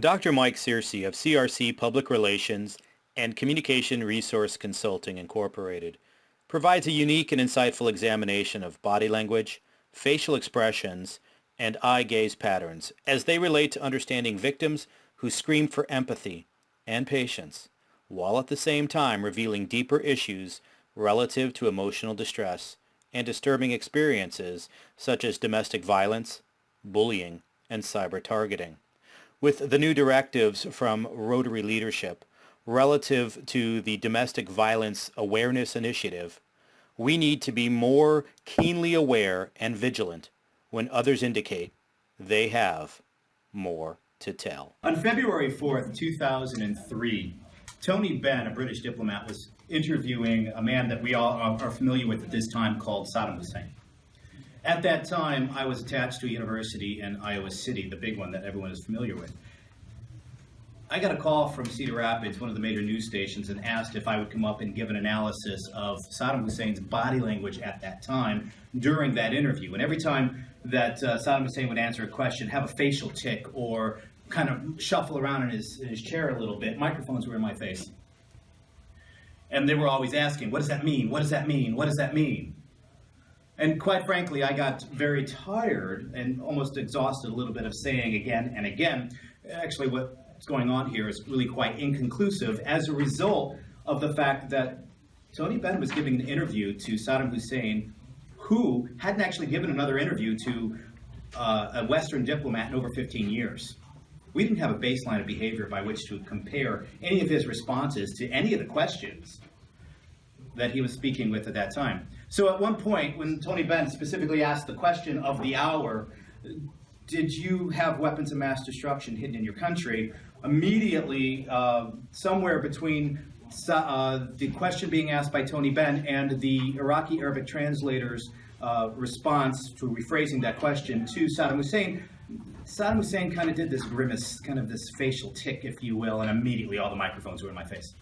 Dr. Mike Searcy of CRC Public Relations and Communication Resource Consulting Incorporated provides a unique and insightful examination of body language, facial expressions, and eye gaze patterns as they relate to understanding victims who scream for empathy and patience, while at the same time revealing deeper issues relative to emotional distress and disturbing experiences such as domestic violence, bullying, and cyber targeting. With the new directives from Rotary leadership relative to the Domestic Violence Awareness Initiative, we need to be more keenly aware and vigilant when others indicate they have more to tell. On February 4th, 2003, Tony Benn, a British diplomat, was interviewing a man that we all are familiar with at this time called Saddam Hussein. At that time, I was attached to a university in Iowa City, the big one that everyone is familiar with. I got a call from Cedar Rapids, one of the major news stations, and asked if I would come up and give an analysis of Saddam Hussein's body language at that time during that interview. And every time that Saddam Hussein would answer a question, have a facial tic or kind of shuffle around in his chair a little bit, microphones were in my face. And they were always asking, what does that mean? What does that mean? What does that mean? And quite frankly, I got very tired and almost exhausted a little bit of saying again and again, actually what's going on here is really quite inconclusive as a result of the fact that Tony Benn was giving an interview to Saddam Hussein, who hadn't actually given another interview to a Western diplomat in over 15 years. We didn't have a baseline of behavior by which to compare any of his responses to any of the questions that he was speaking with at that time. So at one point, when Tony Benn specifically asked the question of the hour, did you have weapons of mass destruction hidden in your country? Immediately, somewhere between the question being asked by Tony Benn and the Iraqi Arabic translator's response to rephrasing that question to Saddam Hussein kind of did this grimace, kind of this facial tic, if you will, and immediately all the microphones were in my face.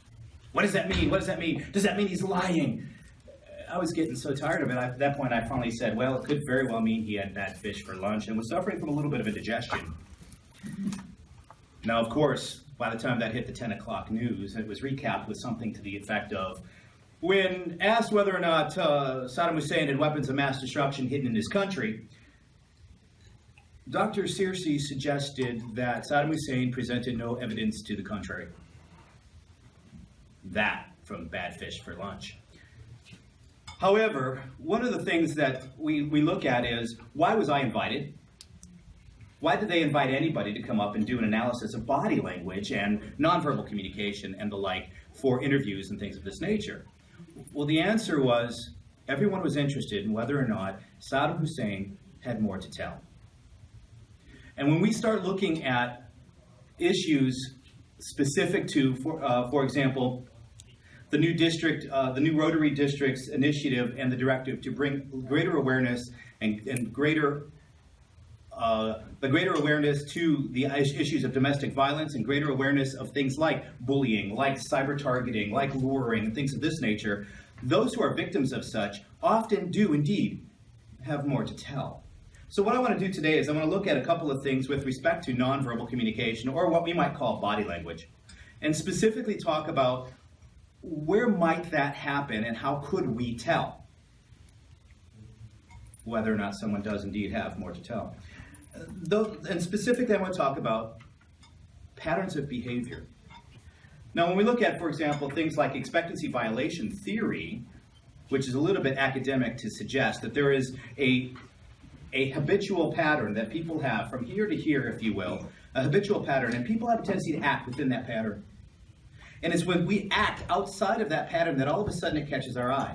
What does that mean? What does that mean? Does that mean he's lying? I was getting so tired of it. At that point, I finally said, well, it could very well mean he had bad fish for lunch and was suffering from a little bit of indigestion. Now, of course, by the time that hit the 10 o'clock news, it was recapped with something to the effect of, when asked whether or not Saddam Hussein had weapons of mass destruction hidden in his country, Dr. Searcy suggested that Saddam Hussein presented no evidence to the contrary. That from bad fish for lunch. However, one of the things that we look at is, why was I invited? Why did they invite anybody to come up and do an analysis of body language and nonverbal communication and the like for interviews and things of this nature? Well, the answer was, everyone was interested in whether or not Saddam Hussein had more to tell. And when we start looking at issues specific to, for example, the new Rotary District's initiative and the directive to bring greater awareness and greater awareness to the issues of domestic violence and greater awareness of things like bullying, like cyber targeting, like luring, and things of this nature, those who are victims of such often do indeed have more to tell. So what I want to do today is I want to look at a couple of things with respect to nonverbal communication, or what we might call body language, and specifically talk about where might that happen and how could we tell whether or not someone does indeed have more to tell. And specifically, I want to talk about patterns of behavior. Now, when we look at, for example, things like expectancy violation theory, which is a little bit academic to suggest that there is a habitual pattern that people have from here to here, if you will, a habitual pattern, and people have a tendency to act within that pattern. And it's when we act outside of that pattern that all of a sudden it catches our eye.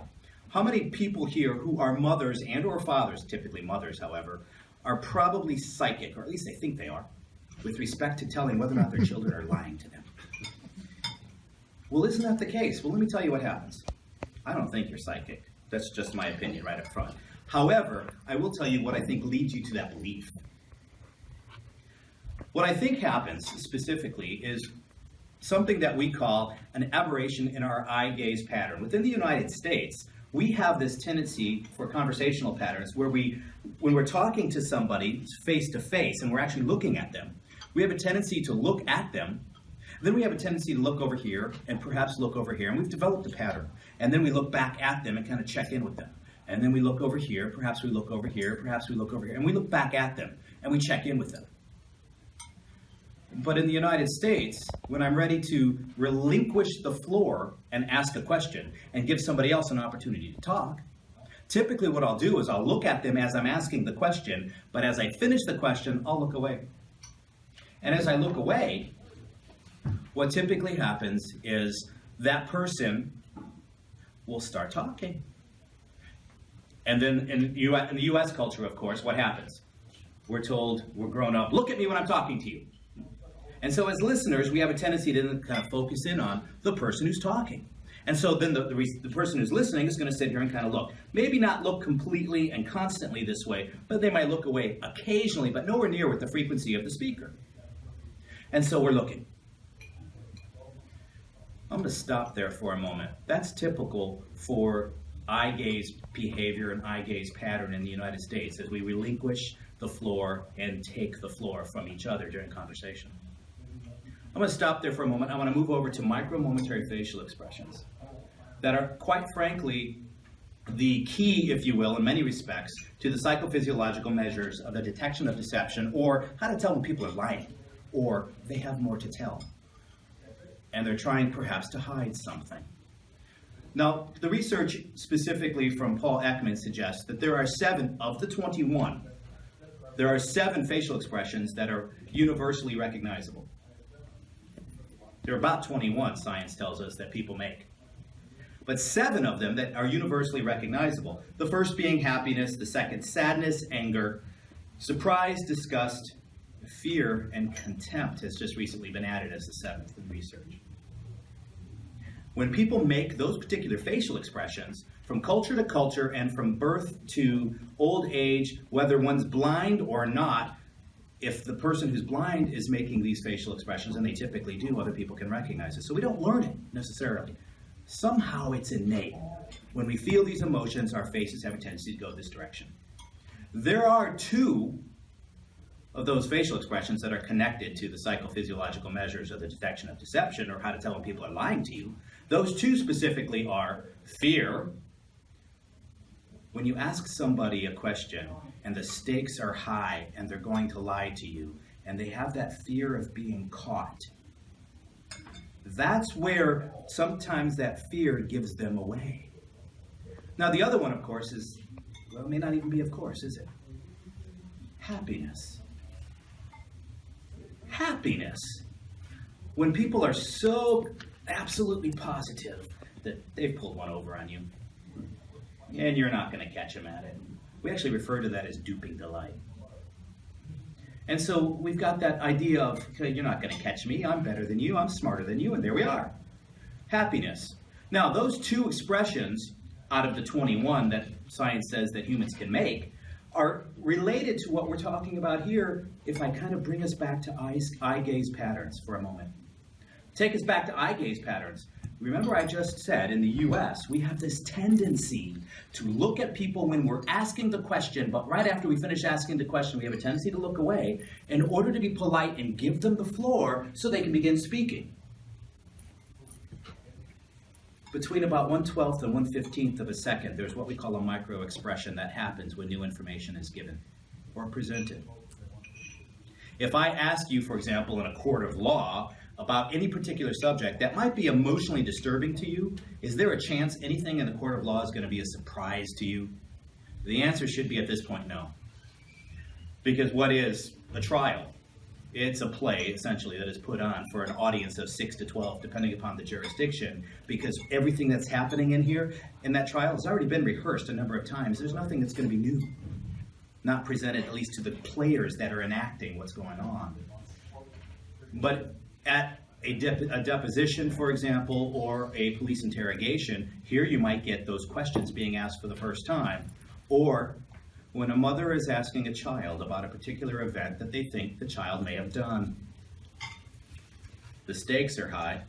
How many people here who are mothers and or fathers, typically mothers, however, are probably psychic, or at least they think they are, with respect to telling whether or not their children are lying to them? Well, isn't that the case? Well, let me tell you what happens. I don't think you're psychic. That's just my opinion right up front. However, I will tell you what I think leads you to that belief. What I think happens specifically is something that we call an aberration in our eye gaze pattern. Within the United States, we have this tendency for conversational patterns where when we're talking to somebody face to face and we're actually looking at them, We have a tendency to look at them. Then we have a tendency to look over here and perhaps look over here. And we've developed a pattern. And then we look back at them and kind of check in with them. And then we look over here, perhaps we look over here, perhaps we look over here. And we look back at them and we check in with them. But in the United States, when I'm ready to relinquish the floor and ask a question and give somebody else an opportunity to talk, typically what I'll do is I'll look at them as I'm asking the question, but as I finish the question, I'll look away. And as I look away, what typically happens is that person will start talking. And then in the US culture, of course, what happens? We're told, we're grown up, look at me when I'm talking to you. And so as listeners, we have a tendency to kind of focus in on the person who's talking. And so then the person who's listening is going to sit here and kind of look. Maybe not look completely and constantly this way, but they might look away occasionally, but nowhere near with the frequency of the speaker. And so we're looking. I'm going to stop there for a moment. That's typical for eye gaze behavior and eye gaze pattern in the United States as we relinquish the floor and take the floor from each other during conversation. I'm going to stop there for a moment. I want to move over to micro-momentary facial expressions that are, quite frankly, the key, if you will, in many respects, to the psychophysiological measures of the detection of deception, or how to tell when people are lying, or they have more to tell, and they're trying perhaps to hide something. Now, the research specifically from Paul Ekman suggests that there are 7 of the 21. There are 7 facial expressions that are universally recognizable. There are about 21, science tells us, that people make. But 7 of them that are universally recognizable. The first being happiness, the second sadness, anger, surprise, disgust, fear, and contempt has just recently been added as the 7th in research. When people make those particular facial expressions, from culture to culture and from birth to old age, whether one's blind or not, if the person who's blind is making these facial expressions, and they typically do, other people can recognize it. So we don't learn it necessarily. Somehow it's innate. When we feel these emotions, our faces have a tendency to go this direction. There are 2 of those facial expressions that are connected to the psychophysiological measures of the detection of deception, or how to tell when people are lying to you. Those 2 specifically are fear. When you ask somebody a question and the stakes are high and they're going to lie to you and they have that fear of being caught, that's where sometimes that fear gives them away. Now the other one, of course, is, well, it may not even be of course, is it? Happiness. Happiness. When people are so absolutely positive that they've pulled one over on you, and you're not going to catch them at it. We actually refer to that as duping delight. And so we've got that idea of, okay, you're not going to catch me, I'm better than you, I'm smarter than you, and there we are. Happiness. Now, those 2 expressions out of the 21 that science says that humans can make are related to what we're talking about here if I kind of bring us back to eye gaze patterns for a moment. Take us back to eye gaze patterns. Remember I just said in the US, we have this tendency to look at people when we're asking the question, but right after we finish asking the question, we have a tendency to look away in order to be polite and give them the floor so they can begin speaking. Between about 1/12 and 1/15 of a second, there's what we call a micro expression that happens when new information is given or presented. If I ask you, for example, in a court of law, about any particular subject that might be emotionally disturbing to you, is there a chance anything in the court of law is going to be a surprise to you? The answer should be at this point, no. Because what is a trial? It's a play, essentially, that is put on for an audience of 6 to 12, depending upon the jurisdiction, because everything that's happening in here, in that trial, has already been rehearsed a number of times. There's nothing that's going to be new, not presented at least to the players that are enacting what's going on. But at a deposition, for example, or a police interrogation, here you might get those questions being asked for the first time. Or when a mother is asking a child about a particular event that they think the child may have done. The stakes are high,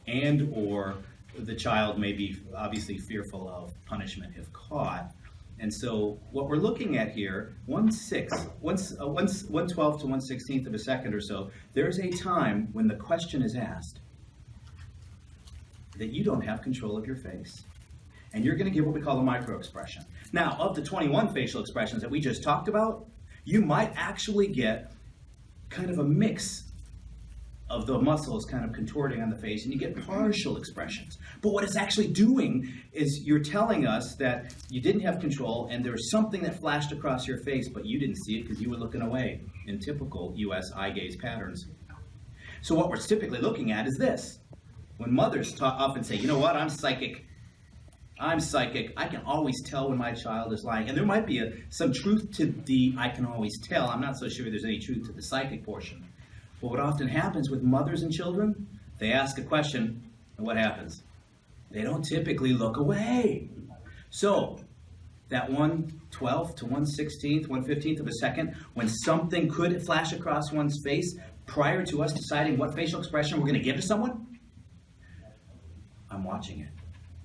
and or the child may be obviously fearful of punishment if caught. And so what we're looking at here, 1/12 to 1/16 of a second or so, there's a time when the question is asked that you don't have control of your face. And you're going to give what we call a micro expression. Now, of the 21 facial expressions that we just talked about, you might actually get kind of a mix of the muscles kind of contorting on the face, and you get partial expressions. But what it's actually doing is you're telling us that you didn't have control and there was something that flashed across your face, but you didn't see it because you were looking away in typical US eye gaze patterns. So what we're typically looking at is this. When mothers often say, you know what, I'm psychic. I can always tell when my child is lying. And there might be some truth to the I can always tell. I'm not so sure there's any truth to the psychic portion. But what often happens with mothers and children, they ask a question, and what happens? They don't typically look away. So that 1/12 to 1/16, 1/15 of a second, when something could flash across one's face prior to us deciding what facial expression we're going to give to someone, I'm watching it.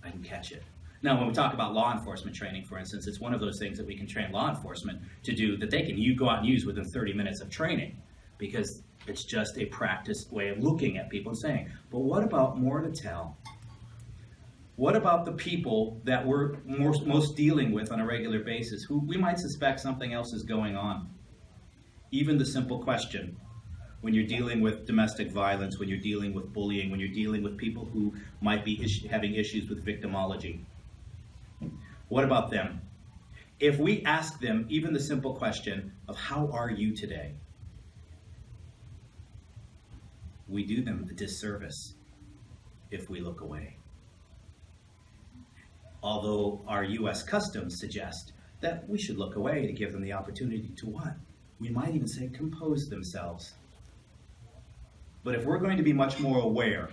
I can catch it. Now, when we talk about law enforcement training, for instance, it's one of those things that we can train law enforcement to do that they can go out and use within 30 minutes of training, because it's just a practiced way of looking at people and saying, but what about more to tell? What about the people that we're most dealing with on a regular basis, who we might suspect something else is going on? Even the simple question, when you're dealing with domestic violence, when you're dealing with bullying, when you're dealing with people who might be having issues with victimology. What about them? If we ask them even the simple question of how are you today, we do them a disservice if we look away. Although our U.S. customs suggest that we should look away to give them the opportunity to what? We might even say compose themselves. But if we're going to be much more aware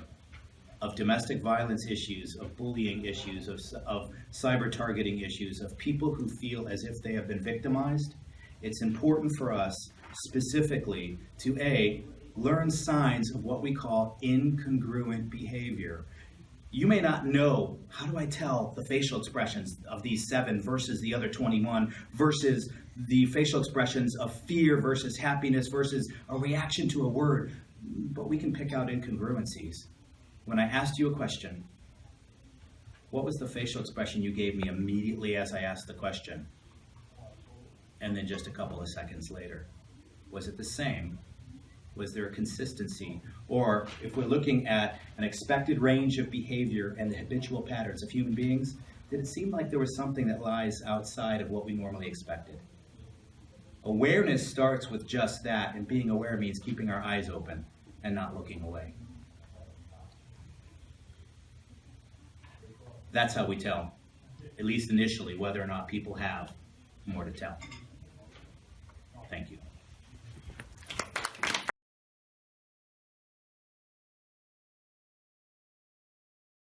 of domestic violence issues, of bullying issues, of cyber targeting issues, of people who feel as if they have been victimized, it's important for us specifically to learn signs of what we call incongruent behavior. You may not know, how do I tell the facial expressions of these 7 versus the other 21 versus the facial expressions of fear versus happiness versus a reaction to a word, but we can pick out incongruencies. When I asked you a question, what was the facial expression you gave me immediately as I asked the question? And then just a couple of seconds later. Was it the same? Was there a consistency? Or if we're looking at an expected range of behavior and the habitual patterns of human beings, did it seem like there was something that lies outside of what we normally expected? Awareness starts with just that, and being aware means keeping our eyes open and not looking away. That's how we tell, at least initially, whether or not people have more to tell. Thank you.